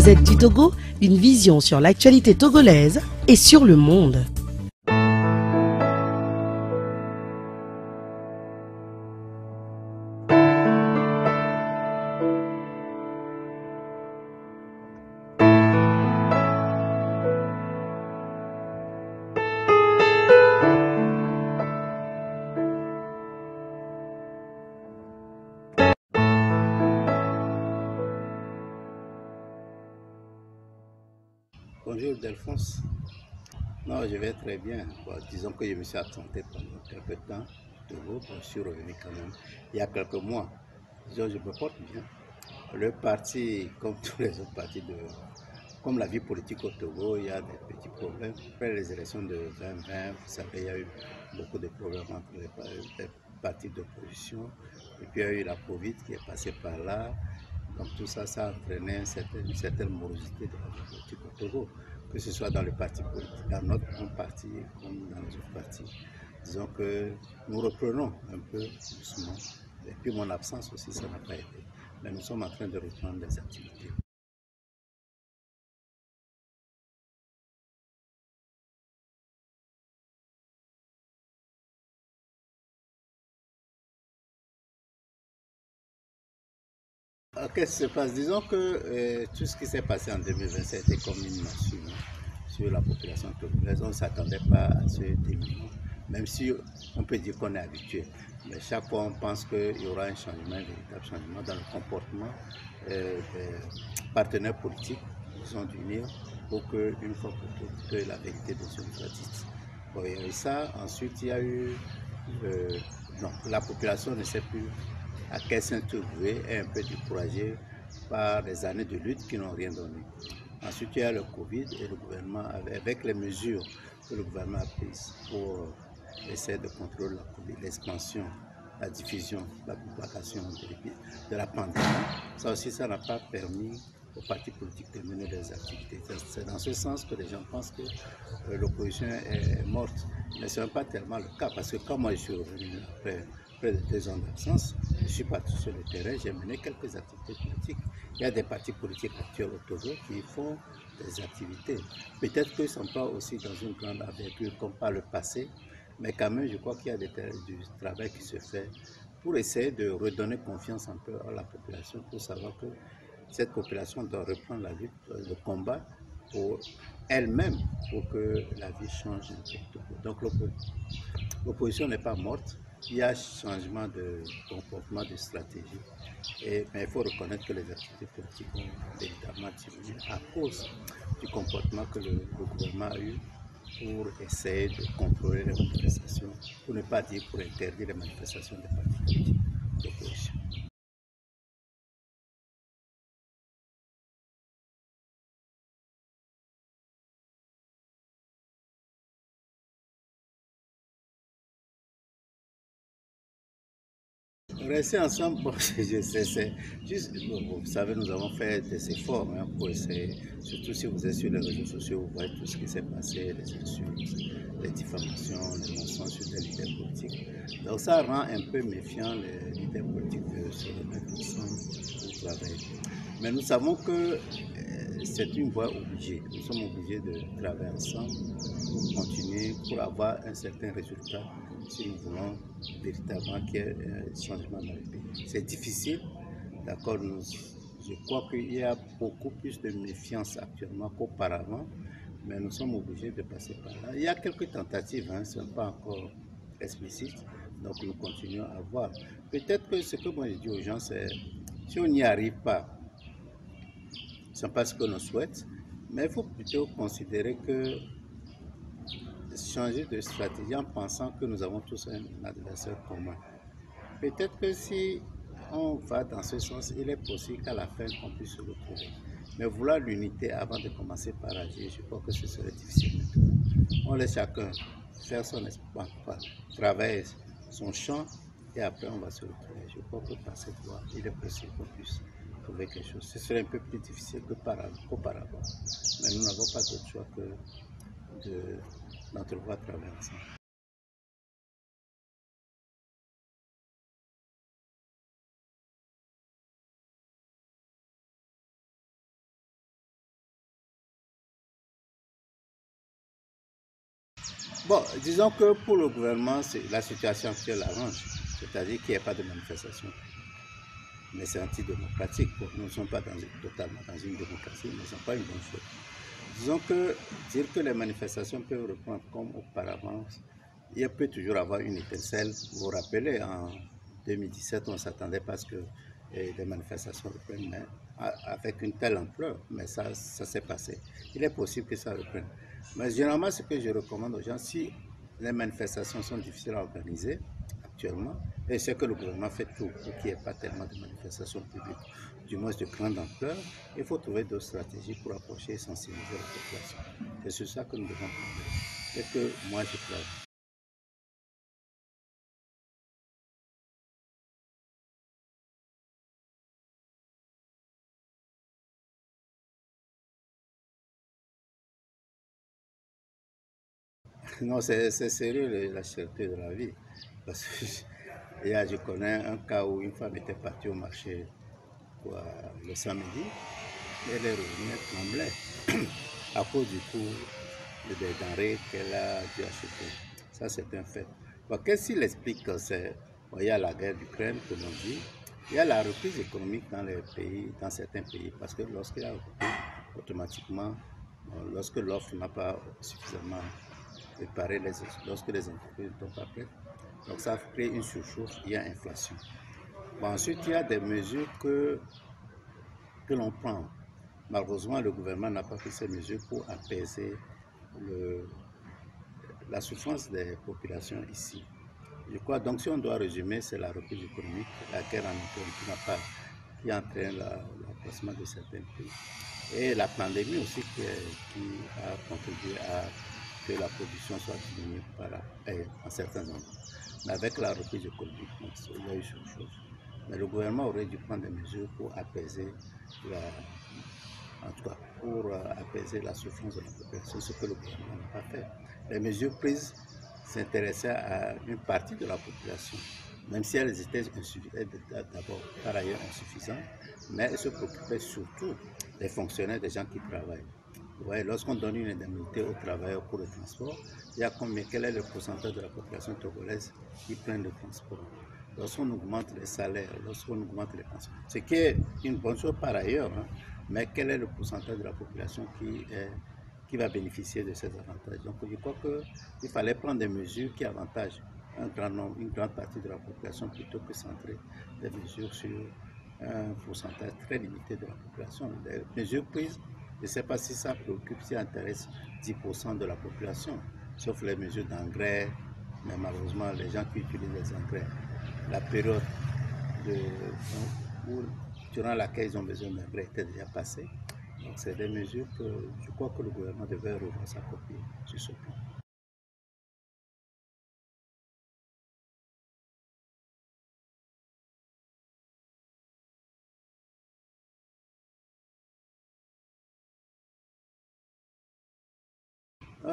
Gazette du Togo, une vision sur l'actualité togolaise et sur le monde. Bonjour Delphonse. Non, je vais très bien. Bon, disons que je me suis absenté pendant quelques temps de Togo. Je suis revenu quand même il y a quelques mois. Disons, je me porte bien. Le parti, comme tous les autres partis, comme la vie politique au Togo, il y a des petits problèmes. Après les élections de 2020, vous savez, il y a eu beaucoup de problèmes entre les partis d'opposition. Et puis il y a eu la Covid qui est passée par là. Donc tout ça, ça a entraîné une certaine morosité de la vie politique au Togo, que ce soit dans le parti politique, dans notre parti comme dans les autres partis. Disons que nous reprenons un peu doucement. Et puis mon absence aussi, ça n'a pas aidé. Mais nous sommes en train de reprendre les activités. Qu'est-ce qui se passe? Disons que tout ce qui s'est passé en 2020 était comme une massue sur la population togolaise. On ne s'attendait pas à ce dénouement, même si on peut dire qu'on est habitué. Mais chaque fois, on pense qu'il y aura un changement, un véritable changement dans le comportement des partenaires politiques qui sont d'unir pour qu'une fois pour toutes, que la vérité des choses soit dite. Bon, et ça, ensuite, il y a eu... non, la population ne sait plus à quel sein se vouer est un peu découragé par des années de lutte qui n'ont rien donné. Ensuite, il y a le Covid et le gouvernement, avec les mesures que le gouvernement a prises pour essayer de contrôler la Covid, l'expansion, la diffusion, la propagation de la pandémie. Ça aussi, ça n'a pas permis aux partis politiques de mener des activités. C'est dans ce sens que les gens pensent que l'opposition est morte. Mais ce n'est pas tellement le cas, parce que quand moi je suis revenu après près de 2 ans d'absence, je suis parti sur le terrain, j'ai mené quelques activités politiques. Il y a des partis politiques actuels au Togo qui font des activités. Peut-être qu'ils ne sont pas aussi dans une grande envergure comme par le passé, mais quand même, je crois qu'il y a du travail qui se fait pour essayer de redonner confiance un peu à la population, pour savoir que cette population doit reprendre la lutte, le combat pour elle-même, pour que la vie change un peu. Donc l'opposition n'est pas morte, il y a changement de comportement, de stratégie, mais il faut reconnaître que les activités politiques ont véritablement diminué à cause du comportement que le gouvernement a eu pour essayer de contrôler les manifestations, pour ne pas dire pour interdire les manifestations des partis politiques d'opposition. Rester ensemble, bon, je sais, c'est juste, bon, vous savez, nous avons fait des efforts pour essayer, surtout si vous êtes sur les réseaux sociaux, vous voyez tout ce qui s'est passé, les insultes, les diffamations, les mensonges sur des leaders politiques. Donc ça rend un peu méfiant les leaders politiques de se remettre ensemble pour travailler. Mais nous savons que c'est une voie obligée. Nous sommes obligés de travailler ensemble pour continuer, pour avoir un certain résultat si nous voulons véritablement qu'il y ait un changement dans le pays. C'est difficile, d'accord, je crois qu'il y a beaucoup plus de méfiance actuellement qu'auparavant, mais nous sommes obligés de passer par là. Il y a quelques tentatives, ce n'est pas encore explicite, donc nous continuons à voir. Peut-être que ce que moi je dis aux gens, c'est si on n'y arrive pas, ce n'est pas ce que l'on souhaite, mais il faut plutôt considérer que changer de stratégie en pensant que nous avons tous un adversaire commun. Peut-être que si on va dans ce sens, il est possible qu'à la fin, on puisse se retrouver. Mais vouloir l'unité avant de commencer par agir, je crois que ce serait difficile. On laisse chacun faire son espoir, travailler son champ, et après on va se retrouver. Je crois que par cette voie, il est possible qu'on puisse trouver quelque chose. Ce serait un peu plus difficile qu'auparavant. Mais nous n'avons pas d'autre choix que d'entrevoir travailler ensemble. Bon, disons que pour le gouvernement, la situation actuelle arrange, c'est-à-dire qu'il n'y a pas de manifestation. Mais c'est antidémocratique. Nous ne sommes pas totalement dans une démocratie, mais ce n'est pas une bonne chose. Disons que dire que les manifestations peuvent reprendre comme auparavant, il peut toujours avoir une étincelle. Vous vous rappelez, en 2017, on ne s'attendait pas à ce que les manifestations reprennent, mais avec une telle ampleur, mais ça s'est passé. Il est possible que ça reprenne. Mais généralement, ce que je recommande aux gens, si les manifestations sont difficiles à organiser actuellement, et c'est que le gouvernement fait tout pour qu'il n'y ait pas tellement de manifestations publiques, du moins de grande ampleur, il faut trouver d'autres stratégies pour approcher et sensibiliser la population. C'est sur ça que nous devons travailler. Et que moi, je travaille. Non, c'est sérieux la cherté de la vie. Parce que je connais un cas où une femme était partie au marché le samedi, et elle est revenue, elle tremblait à cause du coût des denrées qu'elle a dû acheter. Ça, c'est un fait. Bon, qu'est-ce qu'il explique? Bon, il y a la guerre d'Ukraine, comme on dit. Il y a la reprise économique dans les pays, dans certains pays, parce que lorsqu'il y a repris, automatiquement, lorsque l'offre n'a pas suffisamment préparé, lorsque les entreprises ne sont pas prêtes, donc ça crée une surchauffe, il y a inflation. Bon, ensuite, il y a des mesures que l'on prend. Malheureusement, le gouvernement n'a pas pris ces mesures pour apaiser la souffrance des populations ici. Je crois donc, si on doit résumer, c'est la reprise économique, la guerre en Ukraine qui entraîne l'accroissement de certains pays. Et la pandémie aussi qui a contribué à que la production soit diminuée en certains endroits. Mais avec la reprise économique, il y a eu cette chose. Mais le gouvernement aurait dû prendre des mesures pour apaiser la souffrance de la population, ce que le gouvernement n'a pas fait. Les mesures prises s'intéressaient à une partie de la population, même si elles étaient d'abord par ailleurs insuffisantes, mais elles se préoccupaient surtout des fonctionnaires, des gens qui travaillent. Ouais, lorsqu'on donne une indemnité aux travailleurs pour le transport, il y a quel est le pourcentage de la population togolaise qui prend le transport? Lorsqu'on augmente les salaires, lorsqu'on augmente les pensions, ce qui est une bonne chose par ailleurs, hein, mais quel est le pourcentage de la population qui va bénéficier de ces avantages? Donc je crois qu'il fallait prendre des mesures qui avantagent une grande partie de la population plutôt que centrer des mesures sur un pourcentage très limité de la population. Les mesures prises, je ne sais pas si ça préoccupe, si ça intéresse 10% de la population, sauf les mesures d'engrais, mais malheureusement les gens qui utilisent les engrais, la période durant laquelle ils ont besoin d'engrais était déjà passée. Donc c'est des mesures que je crois que le gouvernement devait revoir sa copie sur ce plan.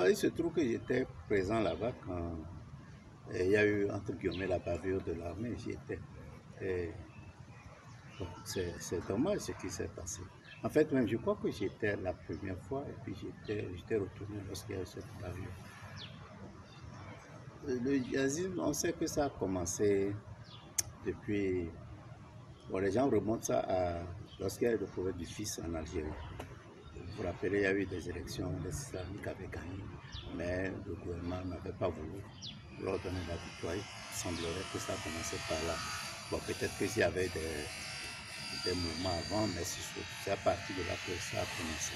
Il se trouve que j'étais présent là-bas quand il y a eu, entre guillemets, la bavure de l'armée. J'y étais. Bon, c'est dommage ce qui s'est passé. En fait, même, je crois que j'étais la première fois et puis j'étais retourné lorsqu'il y a eu cette bavure. Le djihadisme, on sait que ça a commencé depuis. Bon, les gens remontent ça à lorsqu'il y a eu le problème du fils en Algérie. Vous vous rappelez, il y a eu des élections, les islamiques avaient gagné, mais le gouvernement n'avait pas voulu leur donner la victoire. Il semblerait que ça a commencé par là. Bon, peut-être qu'il y avait des mouvements avant, mais c'est à partir de là que ça a commencé.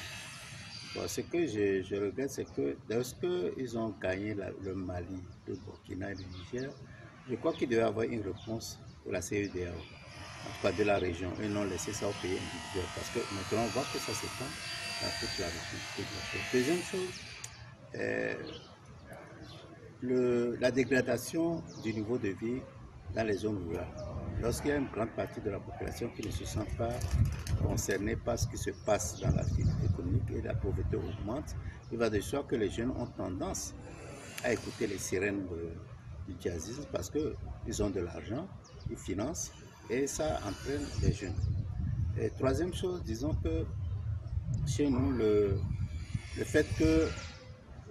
Bon, ce que je regrette, c'est que lorsqu'ils ont gagné le Mali, le Burkina et le Niger, je crois qu'il devait y avoir une réponse de la CEDEAO, en tout cas de la région, et non laisser ça au pays individuel. Parce que maintenant, on voit que ça s'étend dans toute la région. Deuxième chose, la dégradation du niveau de vie dans les zones rurales. Lorsqu'il y a une grande partie de la population qui ne se sent pas concernée par ce qui se passe dans l'activité économique et la pauvreté augmente, il va de soi que les jeunes ont tendance à écouter les sirènes du djihadisme parce qu'ils ont de l'argent, ils financent et ça entraîne les jeunes. Et troisième chose, disons que chez nous, le fait que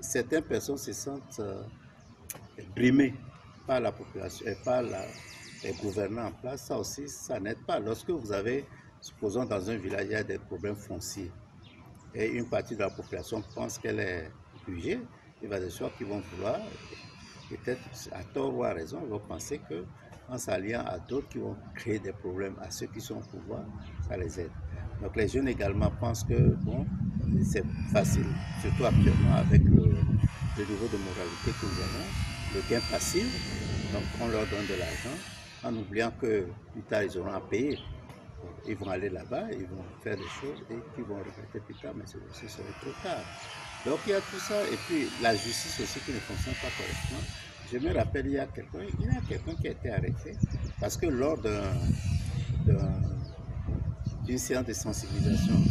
certaines personnes se sentent brimés par la population et par les gouvernants en place, ça aussi, ça n'aide pas. Lorsque vous avez, supposons dans un village, il y a des problèmes fonciers et une partie de la population pense qu'elle est jugée, il va de soi qu'ils vont vouloir, peut-être à tort ou à raison, ils vont penser qu'en s'alliant à d'autres qui vont créer des problèmes à ceux qui sont au pouvoir, ça les aide. Donc les jeunes également pensent que bon, c'est facile, surtout actuellement avec le niveau de moralité que nous avons, le gain passif, donc on leur donne de l'argent en oubliant que plus tard ils auront à payer. Ils vont aller là-bas, ils vont faire des choses et qu'ils vont regretter plus tard, mais ce serait trop tard. Donc il y a tout ça, et puis la justice aussi qui ne fonctionne pas correctement. Je me rappelle, il y a quelqu'un qui a été arrêté parce que lors d'une séance de sensibilisation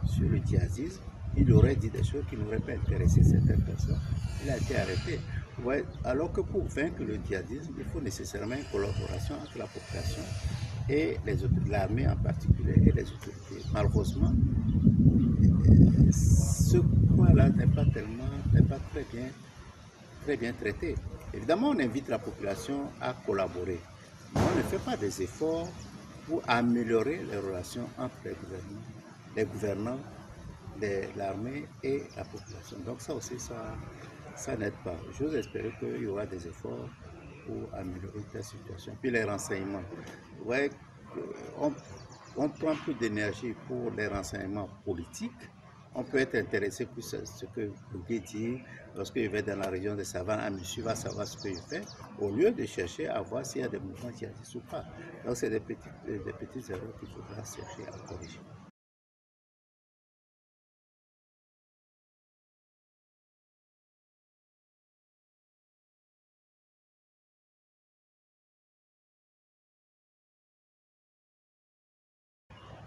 sur le djihadisme, il aurait dit des choses qui n'auraient pas intéressé certaines personnes. Il a été arrêté. Ouais, alors que pour vaincre le djihadisme, il faut nécessairement une collaboration entre la population et l'armée en particulier et les autorités. Malheureusement, ce point-là n'est pas très bien traité. Évidemment, on invite la population à collaborer, mais on ne fait pas des efforts pour améliorer les relations entre les gouvernants, l'armée et la population. Donc ça aussi, ça n'aide pas. J'ose espérer qu'il y aura des efforts pour améliorer la situation. Puis les renseignements. Ouais, on prend plus d'énergie pour les renseignements politiques. On peut être intéressé plus à ce que Bougué dit lorsqu'il va dans la région de Savane, un monsieur va savoir ce qu'il fait, au lieu de chercher à voir s'il y a des mouvements djihadistes ou pas. Donc c'est des petites erreurs qu'il faudra chercher à corriger.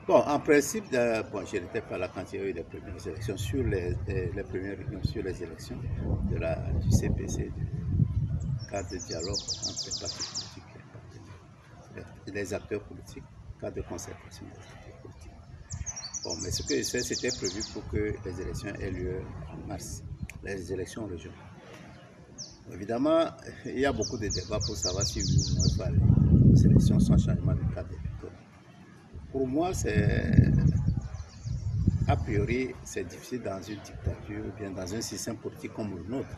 Bon, en principe, bon, je n'étais pas là quand il y a eu les premières élections, sur les premières réunions sur les élections du CPC, du cadre de dialogue entre les partis politiques, les acteurs politiques, cadre de concertation des acteurs politiques. Bon, mais ce que je sais, c'était prévu pour que les élections aient lieu en mars, les élections régionales. Évidemment, il y a beaucoup de débats pour savoir si oui ou non il faut aller aux élections sans changement de cadre électoral. Pour moi, a priori, c'est difficile dans une dictature ou bien dans un système politique comme le nôtre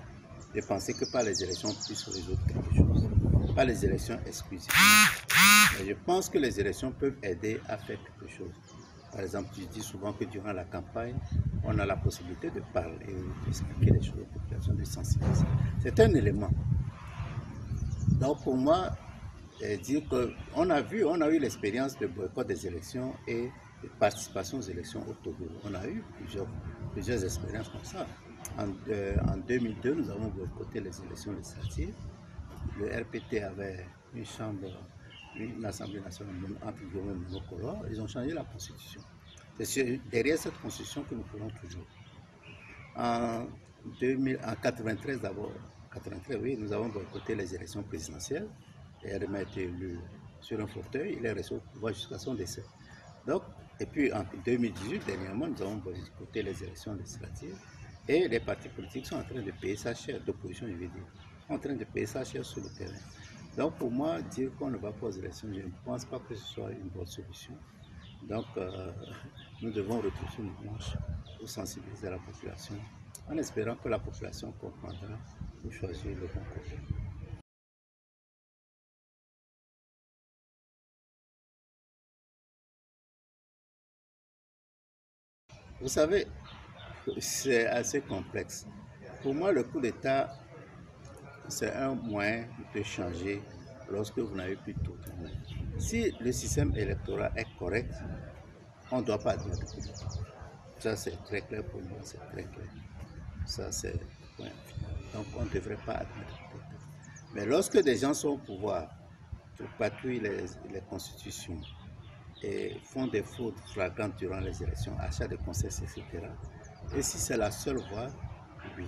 de penser que par les élections, on puisse résoudre quelque chose. Pas les élections exclusivement. Mais je pense que les élections peuvent aider à faire quelque chose. Par exemple, je dis souvent que durant la campagne, on a la possibilité de parler, d'expliquer les choses aux populations, de sensibiliser. C'est un élément. Donc pour moi, dire qu'on a eu l'expérience de boycott des élections et de participation aux élections au Togo. On a eu plusieurs expériences comme ça. En 2002, nous avons boycotté les élections législatives. Le RPT avait une assemblée nationale entre guillemets monocolore. Ils ont changé la constitution. C'est derrière cette constitution que nous courons toujours. En 1993 d'abord, oui, nous avons boycotté les élections présidentielles. Et RMA a été élu sur un fauteuil, il est resté au pouvoir jusqu'à son décès. Donc, et puis en 2018, dernièrement, nous avons boycotté les élections législatives et les partis politiques sont en train de payer sa chère, d'opposition, je veux dire, sont en train de payer sa chère sur le terrain. Donc pour moi, dire qu'on ne va pas aux élections, je ne pense pas que ce soit une bonne solution. Donc nous devons retrousser nos manches pour sensibiliser la population, en espérant que la population comprendra pour choisir le bon côté. Vous savez, c'est assez complexe. Pour moi, le coup d'État, c'est un moyen de changer lorsque vous n'avez plus tout. Si le système électoral est correct, on ne doit pas admettre le coup d'État. Ça, c'est très clair pour moi, c'est très clair. Ça, c'est le point final. Donc, on ne devrait pas admettre le coup d'État. Mais lorsque des gens sont au pouvoir, patrouillent les constitutions, et font des fautes flagrantes durant les élections, achat de conseils, etc. Et si c'est la seule voie, oui.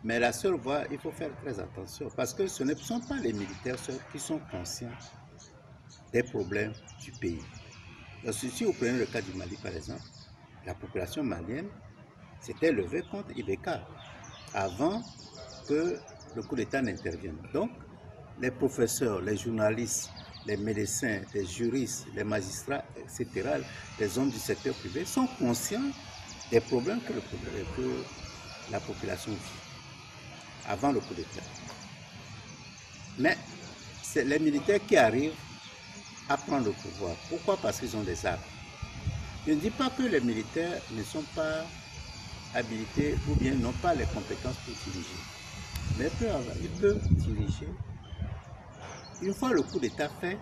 Mais la seule voie, il faut faire très attention parce que ce ne sont pas les militaires qui sont conscients des problèmes du pays. Donc, si vous prenez le cas du Mali, par exemple, la population malienne s'était levée contre Ibeka avant que le coup d'État n'intervienne. Donc, les professeurs, les journalistes, les médecins, les juristes, les magistrats, etc., les hommes du secteur privé sont conscients des problèmes que la population vit avant le coup d'État. Mais c'est les militaires qui arrivent à prendre le pouvoir. Pourquoi? Parce qu'ils ont des armes. Je ne dis pas que les militaires ne sont pas habilités ou bien n'ont pas les compétences pour diriger. Mais ils peuvent diriger. Une fois le coup d'État fait,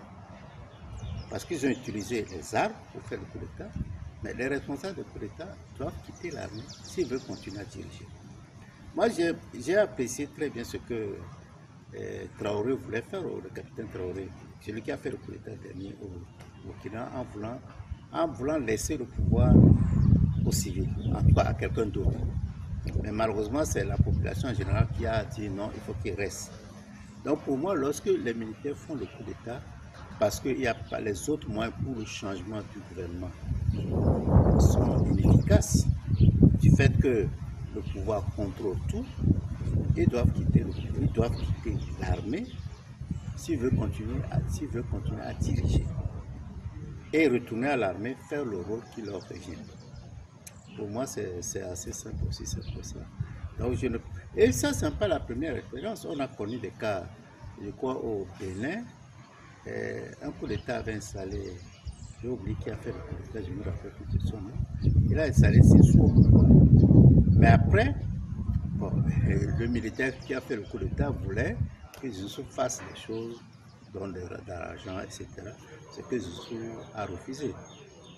parce qu'ils ont utilisé les armes pour faire le coup d'État, mais les responsables du coup d'État doivent quitter l'armée s'ils veulent continuer à diriger. Moi, j'ai apprécié très bien ce que Traoré voulait faire, le capitaine Traoré, celui qui a fait le coup d'État dernier au Burkina, en voulant laisser le pouvoir aux civils, en tout cas à quelqu'un d'autre. Mais malheureusement, c'est la population en général qui a dit non, il faut qu'il reste. Donc pour moi, lorsque les militaires font le coup d'État, parce qu'il n'y a pas les autres moyens pour le changement du gouvernement sont inefficaces, du fait que le pouvoir contrôle tout, ils doivent quitter l'armée s'ils veulent continuer à diriger. Et retourner à l'armée, faire le rôle qui leur revient. Pour moi, c'est assez simple aussi, c'est pour ça. Donc, et ça, ce n'est pas la première expérience. On a connu des cas, je crois, au Bénin. Un coup d'État avait installé, j'ai oublié qui a fait le coup d'État, je me rappelle plus de son nom. Il a installé Sissou au pouvoir. Mais après, bon, le militaire qui a fait le coup d'État voulait que Sissou fasse des choses, dont de l'argent, etc. Ce que Sissou a refusé.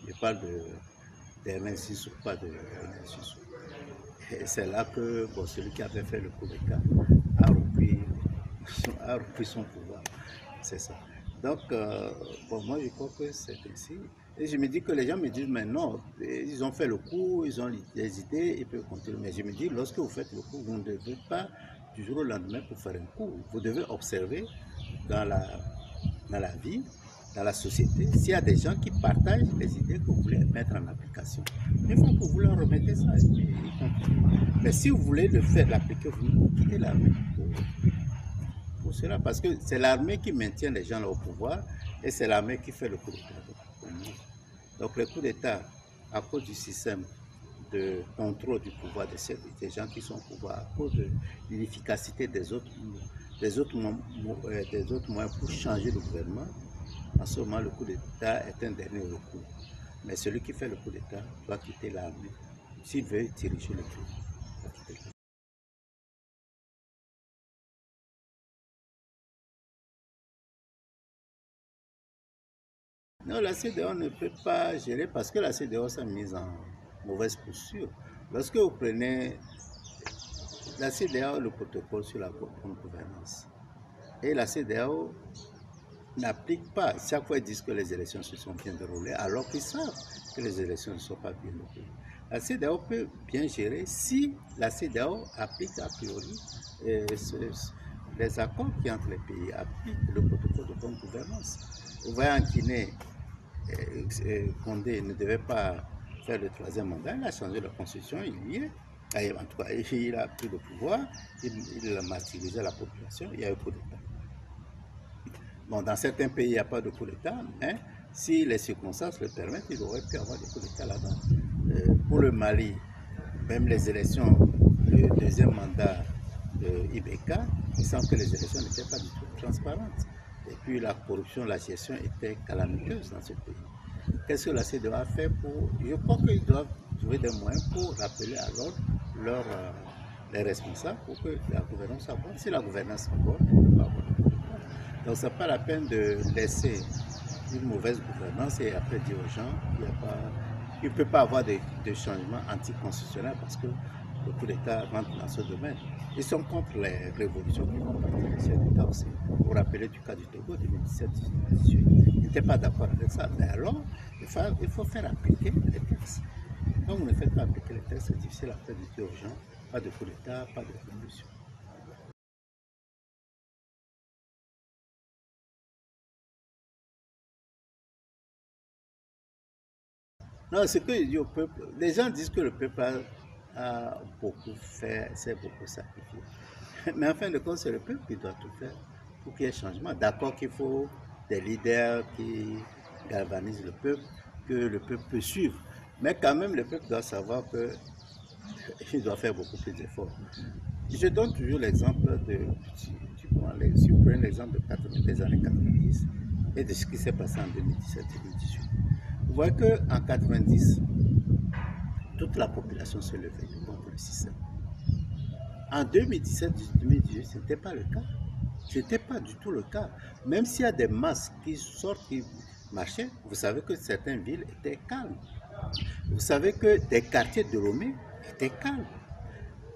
Je parle d'Hermin Sissou, pas de Hermin Sissou. Et c'est là que bon, celui qui avait fait le coup d'État a repris son pouvoir. C'est ça. Donc, bon, moi, je crois que c'est ainsi. Et je me dis que les gens me disent, mais non, ils ont fait le coup, ils ont des idées, ils peuvent continuer. Mais je me dis, lorsque vous faites le coup, vous ne devez pas du jour au lendemain pour faire un coup. Vous devez observer dans la vie, dans la société, s'il y a des gens qui partagent les idées que vous voulez mettre en application. Une fois que vous leur remettez ça, ils continuent. Mais si vous voulez le faire, l'appliquer, vous quittez l'armée pour cela. Parce que c'est l'armée qui maintient les gens là au pouvoir et c'est l'armée qui fait le coup d'État. Donc le coup d'État, à cause du système de contrôle du pouvoir des gens qui sont au pouvoir, à cause de l'inefficacité des autres moyens pour changer le gouvernement, en ce moment, le coup d'État est un dernier recours. Mais celui qui fait le coup d'État doit quitter l'armée s'il veut diriger le pays. Non, la CEDEAO ne peut pas gérer parce que la CEDEAO s'est mise en mauvaise posture. Lorsque vous prenez la CEDEAO, le protocole sur la bonne gouvernance, et la CEDEAO n'applique pas. Chaque fois, ils disent que les élections se sont bien déroulées, alors qu'ils savent que les élections ne sont pas bien déroulées. La CEDEAO peut bien gérer si la CEDEAO applique a priori les accords qui entre les pays, appliquent le protocole de bonne gouvernance. Vous voyez en Guinée, Condé ne devait pas faire le troisième mandat, il a changé la constitution, il y est. En tout cas, il a pris le pouvoir, il a martyrisé la population, il y a eu coup d'État. Bon, dans certains pays, il n'y a pas de coup d'État, mais si les circonstances le permettent, il aurait pu avoir des coups d'État là-bas. Pour le Mali, même les élections, le deuxième mandat de Ibeka, il semble que les élections n'étaient pas du tout transparentes. Et puis la corruption, la gestion était calamiteuse dans ce pays. Qu'est-ce que la CEDEAO a fait pour... Je crois qu'ils doivent trouver des moyens pour rappeler à l'ordre les responsables pour que la gouvernance soit bonne. Si la gouvernance est bonne, il va avoir. Donc, ce n'est pas la peine de laisser une mauvaise gouvernance et après dire aux gens qu'il ne peut pas avoir de changement anticonstitutionnel parce que le coup d'État rentre dans ce domaine. Ils sont contre les révolutions qui vont partir les chefs d'État aussi. Vous vous rappelez du cas du Togo de 2017-2018. Ils n'étaient pas d'accord avec ça. Mais alors, il faut faire appliquer les textes. Quand vous ne faites pas appliquer les textes, c'est difficile après de dire aux gens pas de coup d'État, pas de révolution. Non, ce que je dis au peuple, les gens disent que le peuple a beaucoup fait, s'est beaucoup sacrifié. Mais en fin de compte, c'est le peuple qui doit tout faire pour qu'il y ait changement. D'accord qu'il faut des leaders qui galvanisent le peuple, que le peuple peut suivre. Mais quand même, le peuple doit savoir qu'il doit faire beaucoup plus d'efforts. Je donne toujours l'exemple si vous prenez l'exemple des années 90 et de ce qui s'est passé en 2017-2018. Vous voyez qu'en 90, toute la population se levait contre le système. En 2017-2018, ce n'était pas le cas. Ce n'était pas du tout le cas. Même s'il y a des masses qui sortent, qui marchaient, vous savez que certaines villes étaient calmes. Vous savez que des quartiers de Lomé étaient calmes.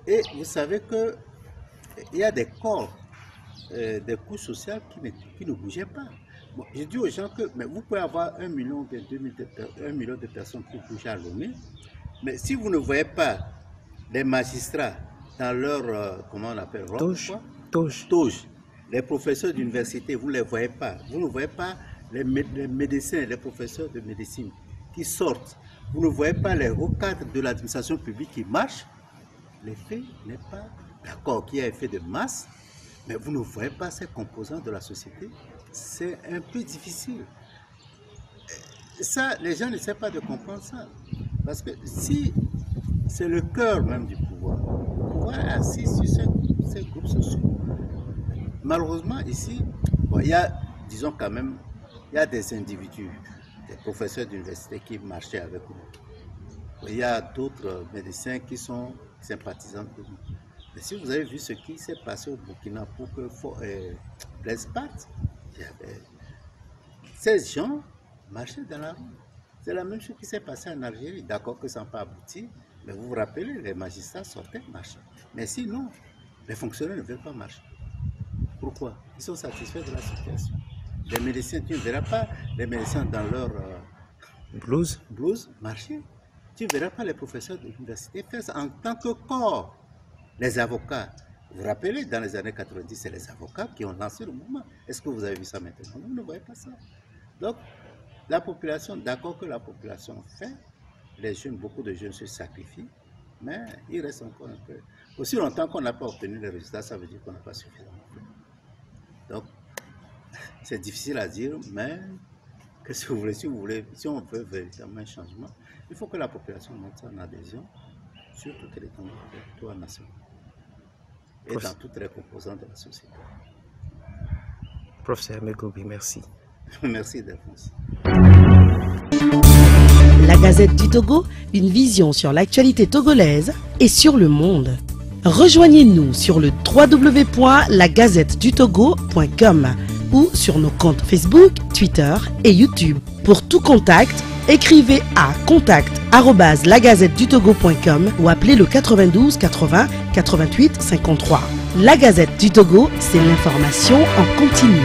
Et vous savez qu'il y a des corps, des couches sociales qui ne bougeaient pas. Bon, je dis aux gens que mais vous pouvez avoir 1 million ou 1 million de personnes qui bougent à Lomé, mais si vous ne voyez pas les magistrats dans leur, comment on appelle, toge, les professeurs d'université, vous ne les voyez pas. Vous ne voyez pas les médecins, les professeurs de médecine qui sortent. Vous ne voyez pas les hauts cadres de l'administration publique qui marchent. L'effet n'est pas d'accord qu'il y a effet de masse, mais vous ne voyez pas ces composants de la société. C'est un peu difficile. Ça, les gens ne savent pas de comprendre ça. Parce que si c'est le cœur même du pouvoir, le pouvoir est assis sur ces groupes sociaux. Malheureusement, ici, bon, il y a, disons quand même, il y a des individus, des professeurs d'université qui marchaient avec nous. Il y a d'autres médecins qui sont sympathisants de nous. Mais si vous avez vu ce qui s'est passé au Burkina pour que Blaise parte, ces gens marchaient dans la rue. C'est la même chose qui s'est passé en Algérie. D'accord que ça n'a pas abouti, mais vous vous rappelez, les magistrats sortaient, marchaient. Mais sinon, les fonctionnaires ne veulent pas marcher. Pourquoi? Ils sont satisfaits de la situation. Les médecins, tu ne verras pas les médecins dans leur blouse marcher. Tu ne verras pas les professeurs de l'université faire ça en tant que corps. Les avocats, vous vous rappelez, dans les années 90, c'est les avocats qui ont lancé le mouvement. Est-ce que vous avez vu ça maintenant? Vous ne voyez pas ça. Donc, la population, d'accord que la population fait, les jeunes, beaucoup de jeunes se sacrifient, mais il reste encore un peu. Aussi longtemps qu'on n'a pas obtenu les résultats, ça veut dire qu'on n'a pas suffisamment fait. Donc, c'est difficile à dire, mais que si vous voulez, si on veut véritablement un changement, il faut que la population monte en adhésion sur toutes les territoires nationaux et dans toutes les composantes de la société. Professeur Megobi, merci. Merci, Delphonse. La Gazette du Togo, une vision sur l'actualité togolaise et sur le monde. Rejoignez-nous sur le www.lagazettedutogo.com ou sur nos comptes Facebook, Twitter et YouTube. Pour tout contact, écrivez à contact@lagazettedutogo.com ou appelez le 92 80 88 53. La Gazette du Togo, c'est l'information en continu.